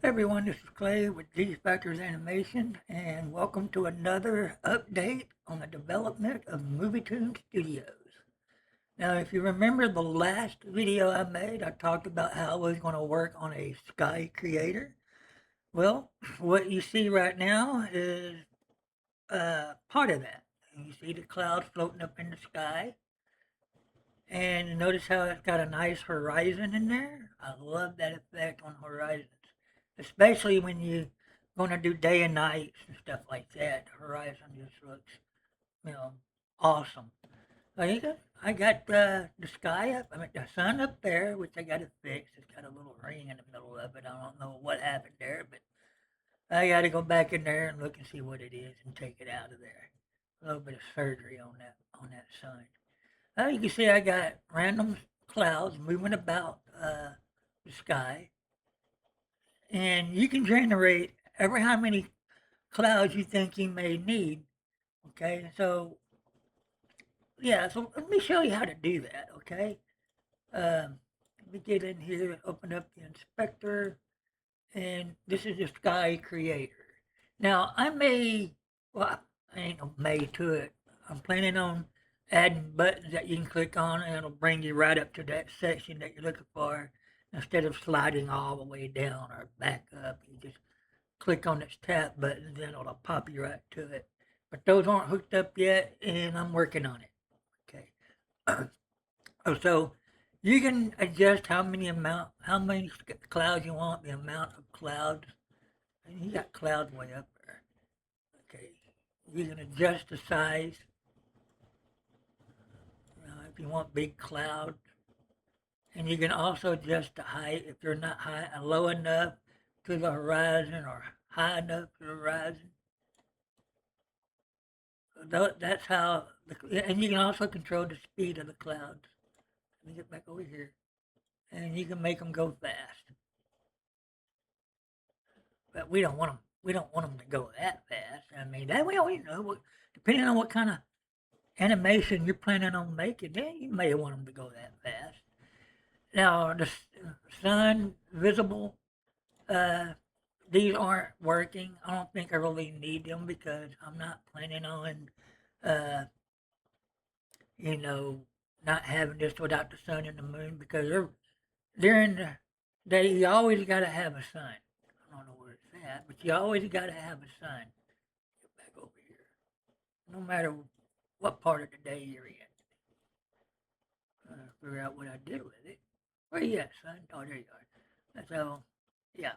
Everyone, this is Clay with G Factors Animation, and welcome to another update on the development of MuviToon Studios. Now, if you remember the last video I made, I talked about how I was going to work on a sky creator. Well, what you see right now is part of that. You see the clouds floating up in the sky, and notice how it's got a nice horizon in there. I love that effect on horizons, especially when you're going to do day and nights and stuff like that. The horizon just looks, you know, awesome. I got the sky up, the sun up there, which I got to fix. It's got a little ring in the middle of it. I don't know what happened there, but I got to go back in there and look and see what it is and take it out of there. A little bit of surgery on that sun. You can see I got random clouds moving about the sky, and you can generate ever how many clouds you think you may need. Okay, so yeah, so let me show you how to do that. Okay, let me get in here, open up the inspector, and this is the sky creator. Now well, I ain't no may to it. I'm planning on adding buttons that you can click on, and it'll bring you right up to that section that you're looking for, instead of sliding all the way down or back up. You just click on this tab button, then it'll pop you right to it. But those aren't hooked up yet, and I'm working on it. Okay. So you can adjust how many clouds you want, the amount of clouds. And you got clouds way up there. Okay. You can adjust the size. If you want big clouds. And you can also adjust the height if you're not low enough to the horizon or high enough to the horizon. That's how, and you can also control the speed of the clouds. Let me get back over here. And you can make them go fast. But we don't want them. We don't want them to go that fast. I mean, that way, depending on what kind of animation you're planning on making, then you may want them to go that fast. Now, the sun visible, these aren't working. I don't think I really need them because I'm not planning on, uh, you know, not having this without the sun and the moon, because during the day you always got to have a sun. I don't know where it's at, but you always got to have a sun. Get back over here. No matter what part of the day you're in. Figure out what I did with it. Where you at, son? Oh, there you are. So, yeah.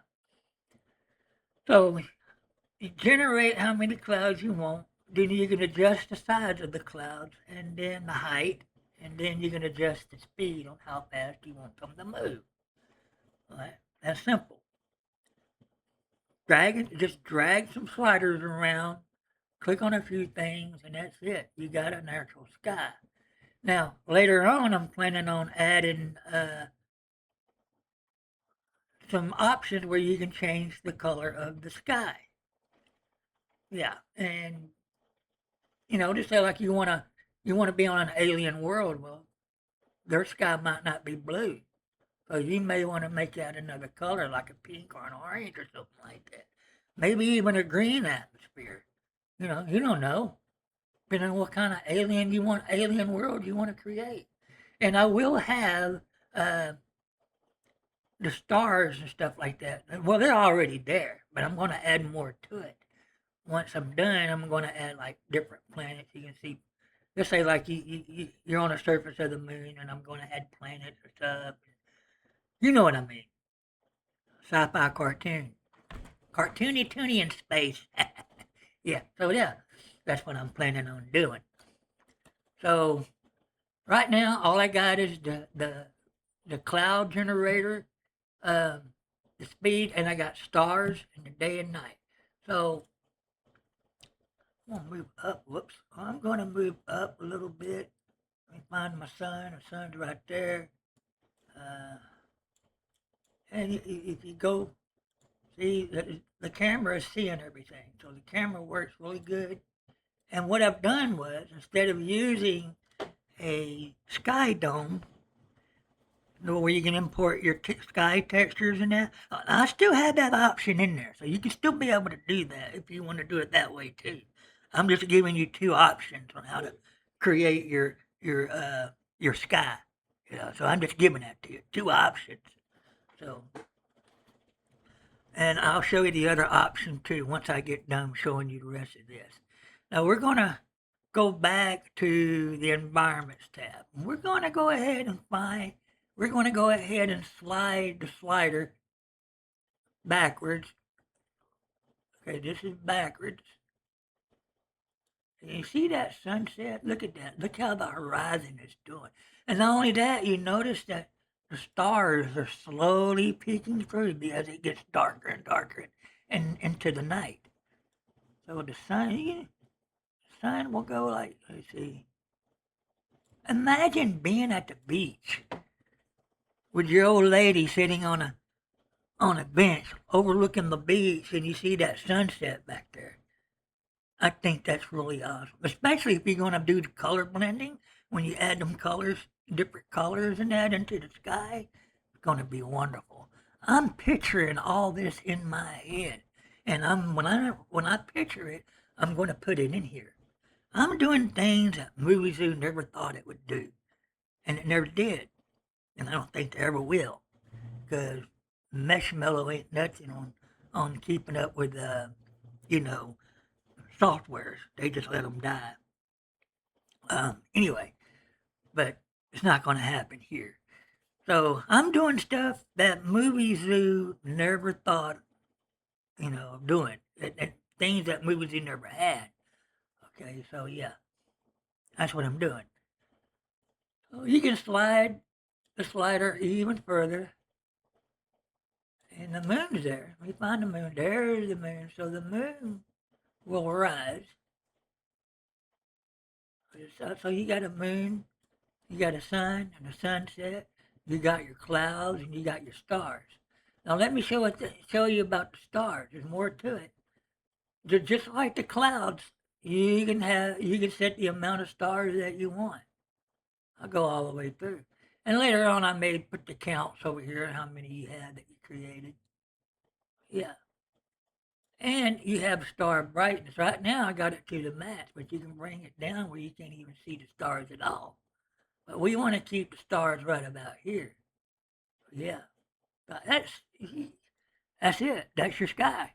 So, you generate how many clouds you want. Then you can adjust the size of the clouds and then the height. And then you can adjust the speed on how fast you want them to move. All right? That's simple. Just drag some sliders around, click on a few things, and that's it. You got a natural sky. Now, later on, I'm planning on adding some options where you can change the color of the sky. Yeah, and just say like you wanna be on an alien world. Well, their sky might not be blue, so you may want to make that another color, like a pink or an orange or something like that. Maybe even a green atmosphere. You don't know, depending on what kind of alien world you want to create. And I will have uh, the stars and stuff like that. Well, they're already there, but I'm going to add more to it. Once I'm done, I'm going to add like different planets. You can see, let's say like you're on the surface of the moon, and I'm going to add planets or stuff. You know what I mean? Sci-fi cartoon, cartoony toony in space. Yeah. So yeah, that's what I'm planning on doing. So right now, all I got is the cloud generator, um, the speed, and I got stars and the day and night. So I'm gonna move up. Whoops! I'm gonna move up a little bit. Let me find my sun. The sun's right there. Uh, and if you go, see the camera is seeing everything, so the camera works really good. And what I've done was, instead of using a sky dome, where you can import your sky textures and that. I still have that option in there, so you can still be able to do that if you want to do it that way too. I'm just giving you two options on how to create your sky. You know, so I'm just giving that to you, two options. So, and I'll show you the other option too once I get done showing you the rest of this. Now we're gonna go back to the environments tab. We're gonna go ahead and find. We're gonna go ahead and slide the slider backwards. Okay, this is backwards. You see that sunset? Look at that. Look how the horizon is doing. And not only that, you notice that the stars are slowly peeking through as it gets darker and darker and into the night. So the sun will go like, let's see. Imagine being at the beach with your old lady sitting on a bench overlooking the beach and you see that sunset back there. I think that's really awesome, especially if you're going to do the color blending. When you add them colors, different colors and that into the sky, it's going to be wonderful. I'm picturing all this in my head, and when I picture it, I'm going to put it in here. I'm doing things that MovieZoo never thought it would do, and it never did, and I don't think they ever will, because Marshmallow ain't nothing on keeping up with you know softwares. They just let them die. Anyway, but it's not going to happen here. So I'm doing stuff that MovieZoo never thought, of doing. And things that MovieZoo never had. Okay, so yeah, that's what I'm doing. So you can slide the slider even further. And the moon's there. We find the moon. There's the moon. So the moon will rise. So you got a moon, you got a sun and a sunset, you got your clouds, and you got your stars. Now let me show you about the stars. There's more to it. Just like the clouds, you can set the amount of stars that you want. I'll go all the way through. And later on, I may put the counts over here, how many you had that you created. Yeah. And you have star brightness. Right now, I got it to the max, but you can bring it down where you can't even see the stars at all. But we want to keep the stars right about here. Yeah. But that's it. That's your sky.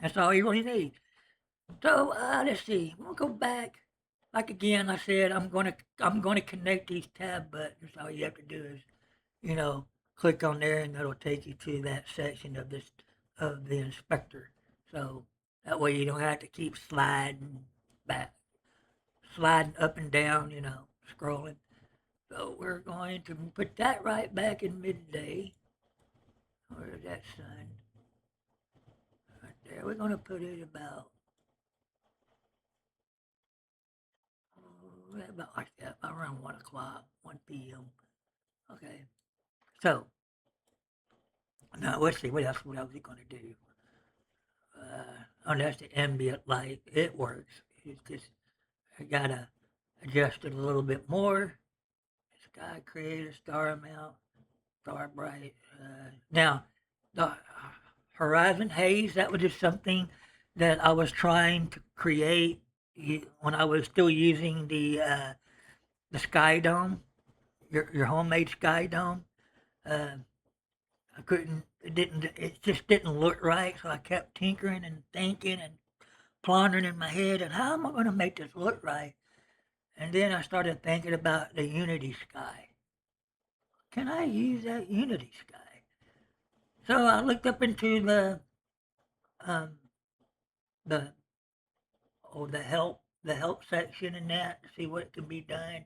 That's all you really need. So let's see. We'll go back. Like again, I said I'm gonna connect these tab buttons. All you have to do is, you know, click on there, and that'll take you to that section of the inspector. So that way you don't have to keep back, sliding up and down. Scrolling. So we're going to put that right back in midday. Where's that sun? Right there. We're going to put it about like that, around 1 o'clock, 1 p.m. Okay. So, now let's see, what else was he going to do? That's the ambient light. It works. It's just, I got to adjust it a little bit more. Sky creator, star amount, star bright. Now, the horizon haze, that was just something that I was trying to create when I was still using the sky dome, your homemade sky dome. Uh, I couldn't. It just didn't look right. So I kept tinkering and thinking and pondering in my head, and how am I going to make this look right? And then I started thinking about the Unity sky. Can I use that Unity sky? So I looked up into um, the the help section and that to see what can be done.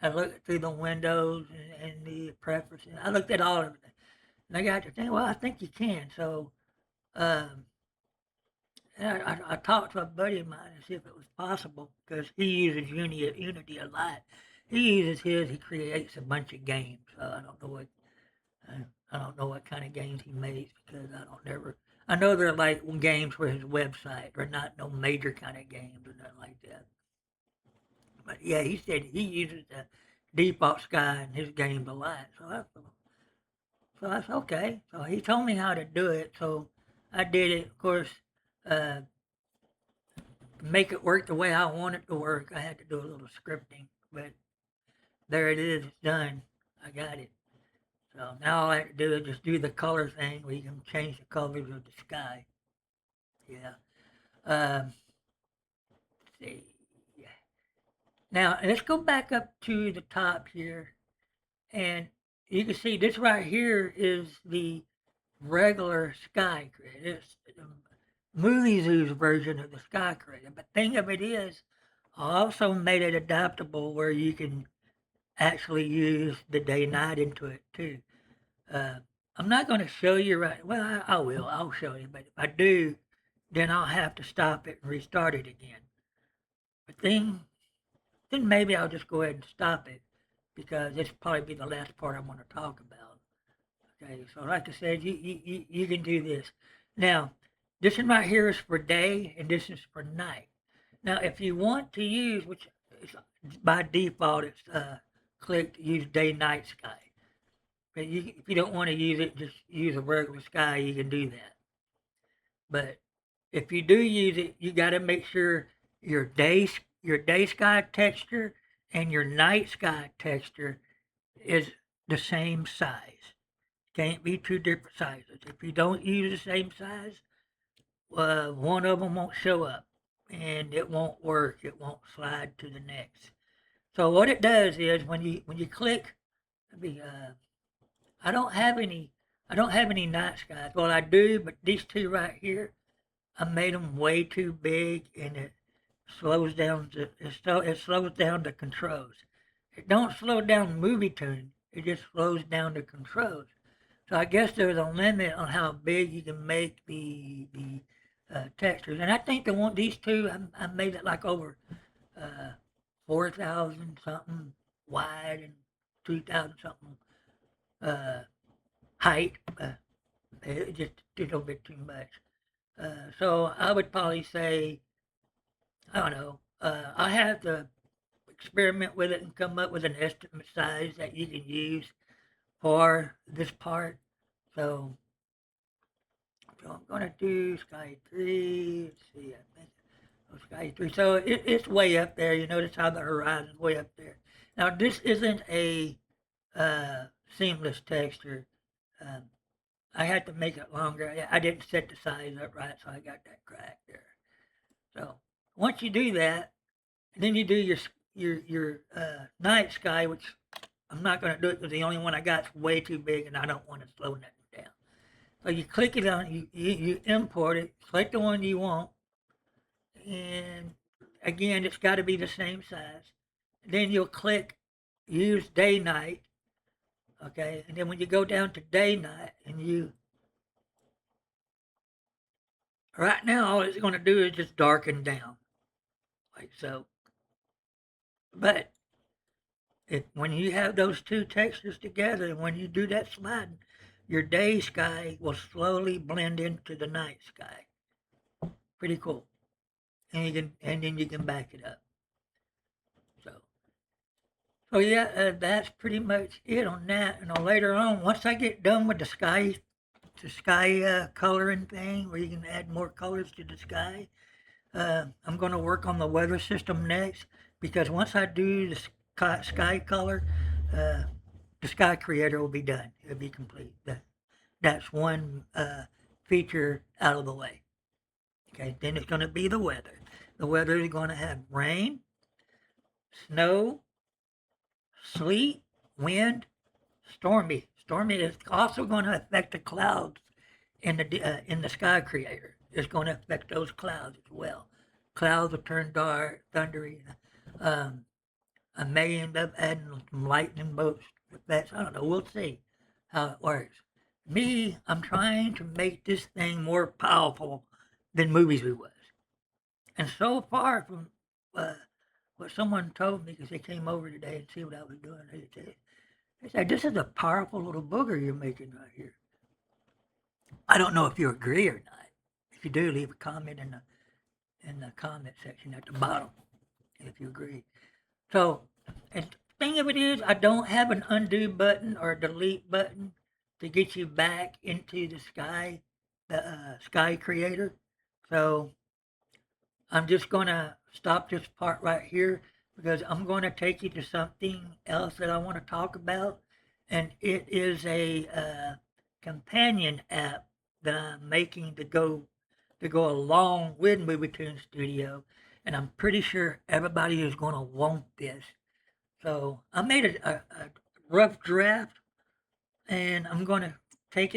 I looked through the windows and the preferences. I looked at all of it. And I got to think, well, I think you can. So um, I talked to a buddy of mine to see if it was possible because he uses Unity a lot. He uses his. He creates a bunch of games. So I don't know what kind of games he makes because I don't never. I know they're like games for his website. They're not no major kind of games or nothing like that. But yeah, he said he uses default sky in his game of light. So that's okay. So he told me how to do it. So I did it. Of course, to make it work the way I want it to work, I had to do a little scripting. But there it is. It's done. I got it. So now all I have to do is just do the color thing where you can change the colors of the sky. Yeah. Let's see. Yeah. Now let's go back up to the top here, and you can see this right here is the regular sky grid. It's Movie Zoo's version of the sky grid. But thing of it is, I also made it adaptable where you can actually use the day-night into it too. Uh, I'm not going to show you right. Well, I will. I'll show you. But if I do, then I'll have to stop it and restart it again. But then maybe I'll just go ahead and stop it because this will probably be the last part I want to talk about. Okay, so like I said, you can do this. Now, this one right here is for day and this is for night. Now, if you want to use, which is by default, it's click use day-night sky. But if you don't want to use it, just use a regular sky, you can do that. But if you do use it, you got to make sure your day sky texture and your night sky texture is the same size. Can't be two different sizes. If you don't use the same size, one of them won't show up, and it won't work. It won't slide to the next. So what it does is when you click, I don't have any I don't have any night skies. Well, I do, but these two right here, I made them way too big, and it slows down the controls. It don't slow down MuviToon. It just slows down the controls. So I guess there's a limit on how big you can make the textures. And I think these two, I made it like over 4,000 something wide and 2,000 something height. It just a little bit too much. So I would probably say, I don't know, I have to experiment with it and come up with an estimate size that you can use for this part. So, I'm going to do Sky 3. Let's see, I think. Oh, Sky 3. So it's way up there. You notice how the horizon's way up there. Now, this isn't a seamless texture. Um, I had to make it longer. I didn't set the size up right, so I got that crack there. So once you do that, then you do your night sky, which I'm not going to do it because the only one I got is way too big, and I don't want to slow nothing down. So you click it on, you import it, select the one you want, and again, it's got to be the same size. Then you'll click use day night, okay, and then when you go down to day night and right now all it's going to do is just darken down like so. But when you have those two textures together and when you do that sliding, your day sky will slowly blend into the night sky. Pretty cool. And then you can back it up. So yeah, that's pretty much it on that. And later on, once I get done with the sky coloring thing, where you can add more colors to the sky, I'm going to work on the weather system next because once I do the sky color, the sky creator will be done. It'll be complete. That's one feature out of the way. Okay, then it's going to be the weather. The weather is going to have rain, snow, sleet, wind, stormy. Stormy is also going to affect the clouds in the sky creator. It's going to affect those clouds as well. Clouds will turn dark, thundery. I may end up adding some lightning bolts effects. I don't know. We'll see how it works. Me, I'm trying to make this thing more powerful than MovieZoo was. And so far from what someone told me, because they came over today and see what I was doing, they said, this is a powerful little booger you're making right here. I don't know if you agree or not. If you do, leave a comment in the comment section at the bottom if you agree. So, as thing of it is, I don't have an undo button or a delete button to get you back into the Sky Creator. So I'm just going to stop this part right here because I'm going to take you to something else that I want to talk about. And it is a companion app that I'm making to go along with MuviToon Studio. And I'm pretty sure everybody is going to want this. So I made a rough draft, and I'm going to take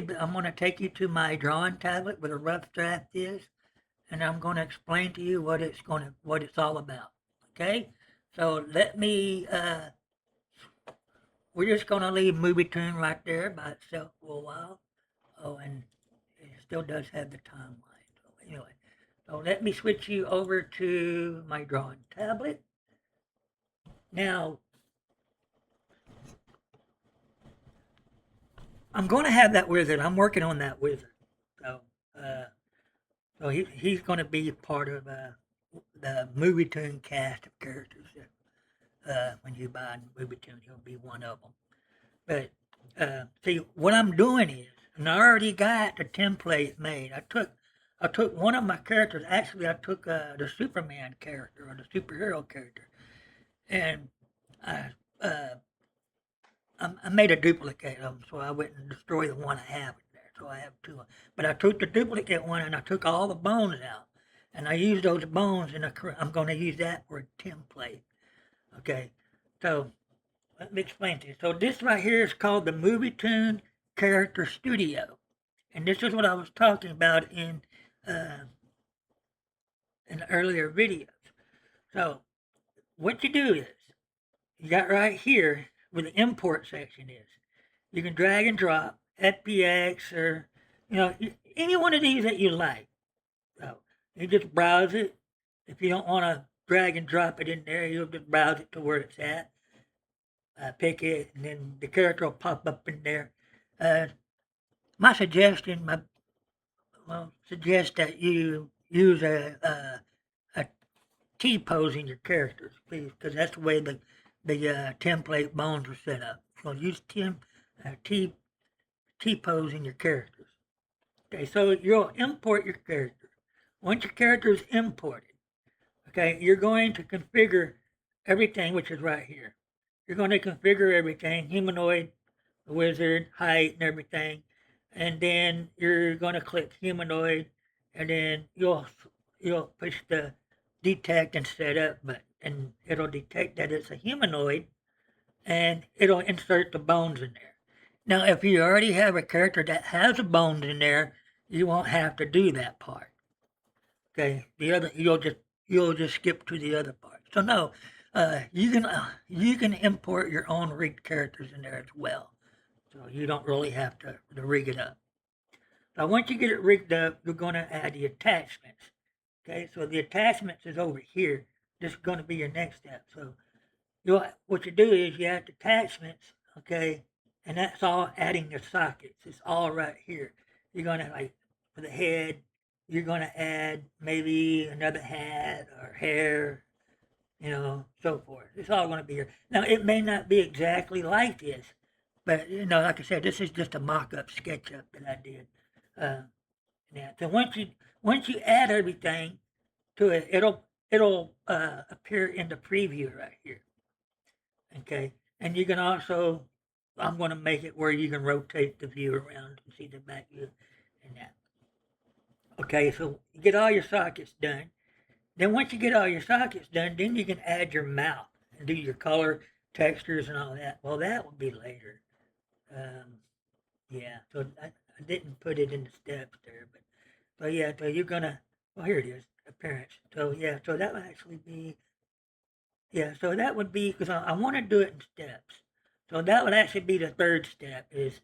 you to my drawing tablet where the rough draft is, and I'm going to explain to you what it's all about. Okay, so we're just going to leave MovieToon right there by itself for a while. Oh, and it still does have the timeline. So anyway, so let me switch you over to my drawing tablet. Now, I'm going to have that wizard. I'm working on that wizard. So, uh, he's going to be part of the MovieToon cast of characters. When you buy MovieToon, he'll be one of them. But see, what I'm doing is, and I already got the template made. I took one of my characters. Actually, I took the Superman character or the superhero character, and I I made a duplicate of them, so I wouldn't destroy the one I have in there. So I have two. But I took the duplicate one and I took all the bones out, and I used those bones in I'm going to use that for a template. Okay, so let me explain to you. So this right here is called the MuvToon Character Studio, and this is what I was talking about in earlier videos. So what you do is you got right here where the import section is. You can drag and drop FBX or any one of these that you like. So you just browse it. If you don't want to drag and drop it in there, you'll just browse it to where it's at. Pick it, and then the character will pop up in there. My suggestion, suggest that you use a T-pose in your characters, please, because that's the way the template bones are set up. So use T-pose in your characters. Okay, so you'll import your character. Once your character is imported, okay, you're going to configure everything, which is right here. You're going to configure everything, humanoid, wizard, height, and everything. And then you're going to click humanoid, and then you'll push the detect and set up button, and it'll detect that it's a humanoid, and it'll insert the bones in there. Now, if you already have a character that has the bones in there, you won't have to do that part. Okay, you'll just skip to the other part. So no, you can import your own rigged characters in there as well. So you don't really have to rig it up. Now once you get it rigged up, you're going to add the attachments. Okay, so the attachments is over here. This is going to be your next step. So what you do is you add attachments, okay, and that's all adding the sockets. It's all right here. You're going to, like, for the head, you're going to add maybe another hat or hair, so forth. It's all going to be here. Now, it may not be exactly like this, but, like I said, this is just a mock-up, sketch-up that I did. So once you add everything to it, it'll appear in the preview right here. Okay, and you can also, I'm going to make it where you can rotate the view around and see the back view and that. Okay, so you get all your sockets done. Then once you get all your sockets done, then you can add your mouth and do your color, textures, and all that. Well, that will be later. Yeah, so I didn't put it in the steps there, but so yeah, so you're gonna, well, here it is, appearance. So yeah, so that would actually be, yeah, so that would be, because I want to do it in steps. So that would actually be the third step, is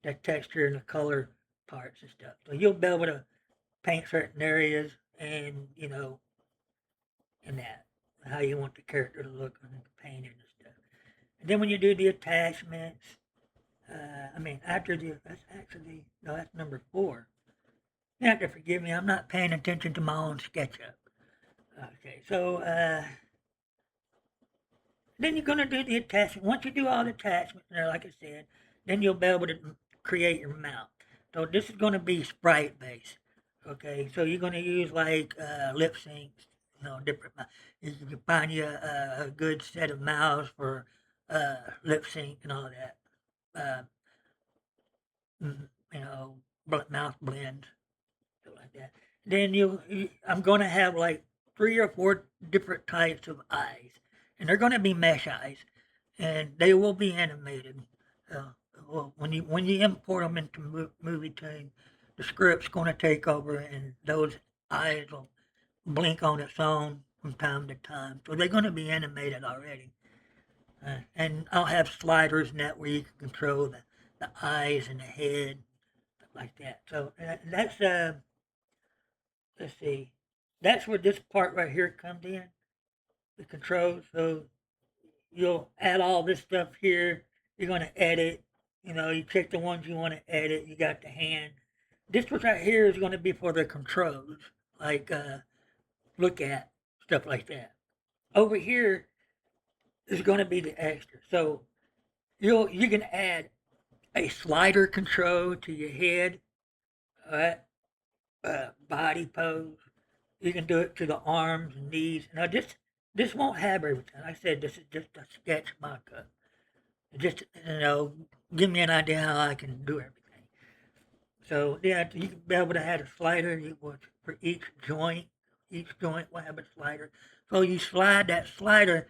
the texture and the color parts and stuff. So you'll be able to paint certain areas and, and that, how you want the character to look and paint it and stuff. And then when you do the attachments, that's actually, no, that's number 4. You have to forgive me, I'm not paying attention to my own SketchUp. Okay, so, Then you're going to do the attachment. Once you do all the attachments there, like I said, then you'll be able to create your mount. So this is going to be sprite based. Okay, so you're going to use like lip syncs, different. You can find you a good set of mouths for lip sync and all that. Uh, mm, you know, mouth blends, stuff like that. Then I'm going to have like 3 or 4 different types of eyes, and they're going to be mesh eyes, and they will be animated. Uh, well, when you import them into MuviToon, the script's going to take over, and those eyes will blink on its own from time to time. So they're going to be animated already. And I'll have sliders in that where you can control the eyes and the head, stuff like that. So that's let's see, that's where this part right here comes in, the controls. So you'll add all this stuff here. You're going to edit. You check the ones you want to edit. You got the hand. This one right here is going to be for the controls, like look at, stuff like that. Over here is going to be the extra. So you can add a slider control to your head, all right? Body pose. You can do it to the arms and knees. Now this won't have everything. Like I said, this is just a sketch mock-up. Just give me an idea how I can do everything. So yeah, you can be able to have a slider for each joint. Each joint will have a slider. So you slide that slider,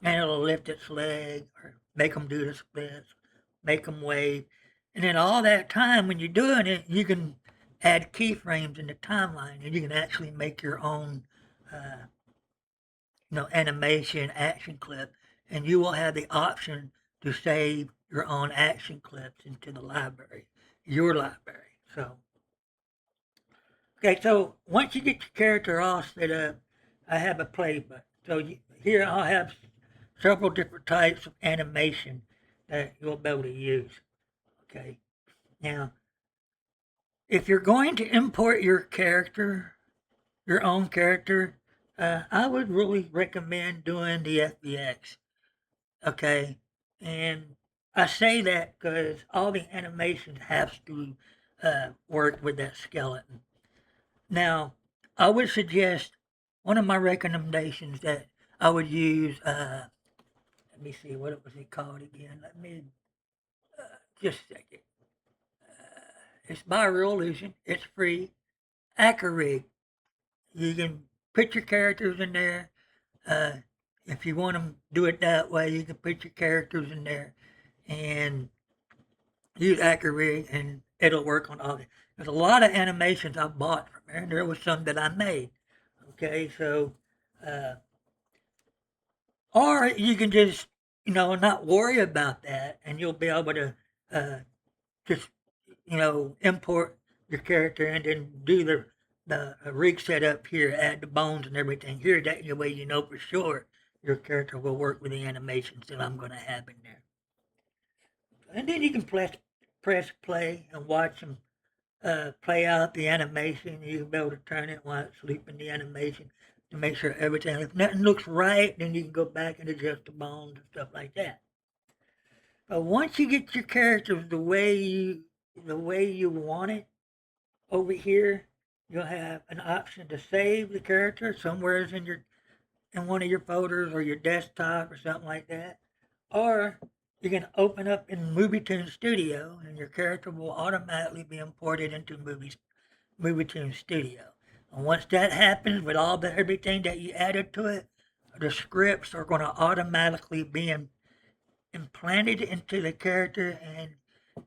and it'll lift its leg or make them do the splits, make them wave, and then all that time when you're doing it, you can add keyframes in the timeline, and you can actually make your own, uh, animation action clip, and you will have the option to save your own action clips into the library, your library. So, okay, so once you get your character all set up, I have a play button. So here I'll have several different types of animation that you'll be able to use. Okay, now if you're going to import your own character, I would really recommend doing the FBX. Okay, and I say that because all the animations have to work with that skeleton. Now, I would suggest one of my recommendations that I would use. Let me see what it was called again. Let me just a second. It's by Real Illusion. It's free. Acarig. You can put your characters in there. Uh, if you want to do it that way, you can put your characters in there and use Acarig, and it'll work on all the. There's a lot of animations I bought from there, and there was some that I made. Okay, so uh, or you can just not worry about that, and you'll be able to uh, just import your character and then do the rig setup here, add the bones and everything here. That way you know for sure your character will work with the animations that I'm going to have in there. And then you can press play and watch them play out the animation. You'll be able to turn it while it's looping the animation to make sure everything. If nothing looks right, then you can go back and adjust the bones and stuff like that. But once you get your characters the way you want it, over here you'll have an option to save the character somewhere in one of your folders or your desktop or something like that. Or you can open up in MuviToon Studio, and your character will automatically be imported into MuviToon Studio. And once that happens, with everything that you added to it, the scripts are going to automatically be implanted into the character, and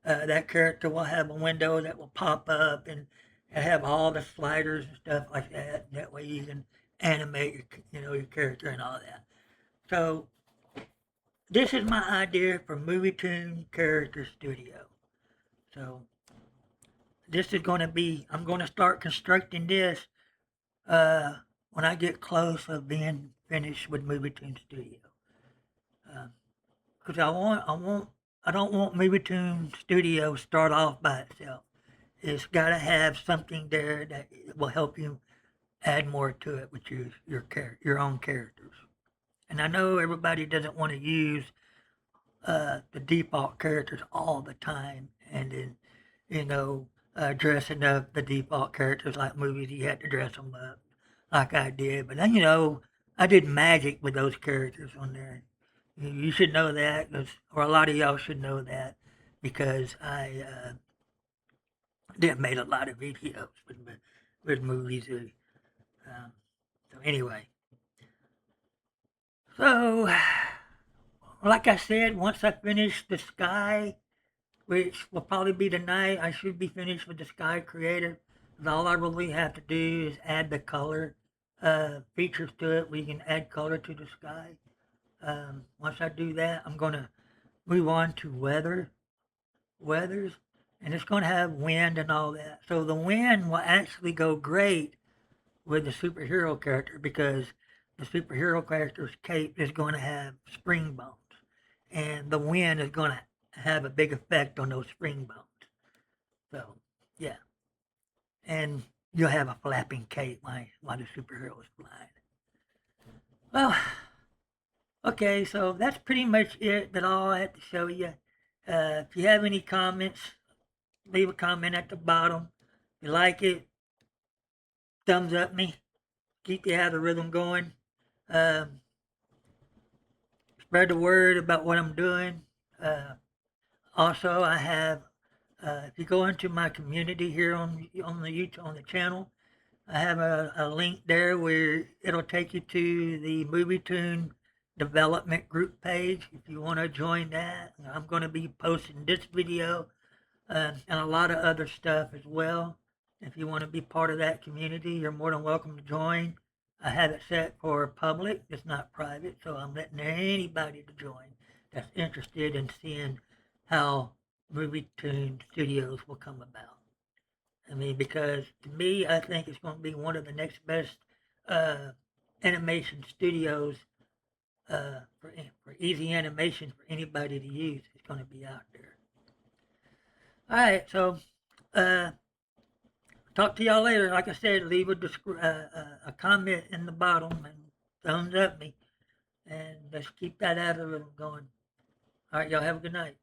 that character will have a window that will pop up and have all the sliders and stuff like that. And that way you can animate your character and all that. So this is my idea for MuvToon Character Studio. So this is going to be, I'm going to start constructing this when I get close of being finished with MuvToon Studio. Because I don't want MuvToon Studio start off by itself. It's got to have something there that will help you add more to it with your own characters. And I know everybody doesn't want to use the default characters all the time, and then, you know, dressing up the default characters like movies, you had to dress them up like I did. But then, you know, I did magic with those characters on there. You should know that, or a lot of y'all should know that, because I did made a lot of videos with movies. So anyway, so like I said, once I finish the sky, which will probably be tonight, I should be finished with the sky creator. All I really have to do is add the color features to it. We can add color to the sky. Once I do that, I'm gonna move on to weathers, and it's gonna have wind and all that. So the wind will actually go great with the superhero character because the superhero character's cape is going to have spring bones, and the wind is going to have a big effect on those spring bones. So, yeah, and you'll have a flapping cape while the superhero is flying. Well, okay, so that's pretty much it that all I had to show you. If you have any comments, leave a comment at the bottom. If you like it, thumbs up me. Keep the algorithm going. Um, Spread the word about what I'm doing. Also, I have, if you go into my community here on the YouTube on the channel, I have a link there where it'll take you to the MuviToon development group page. If you want to join that, I'm going to be posting this video and a lot of other stuff as well. If you want to be part of that community, you're more than welcome to join. I have it set for public, it's not private, so I'm letting anybody to join that's interested in seeing how MuviToon Studios will come about. I mean, because to me, I think it's going to be one of the next best uh, animation studios for easy animation for anybody to use. It's going to be out there. All right, so uh, talk to y'all later. Like I said, leave a comment in the bottom and thumbs up me, and let's keep that algorithm going. All right, y'all have a good night.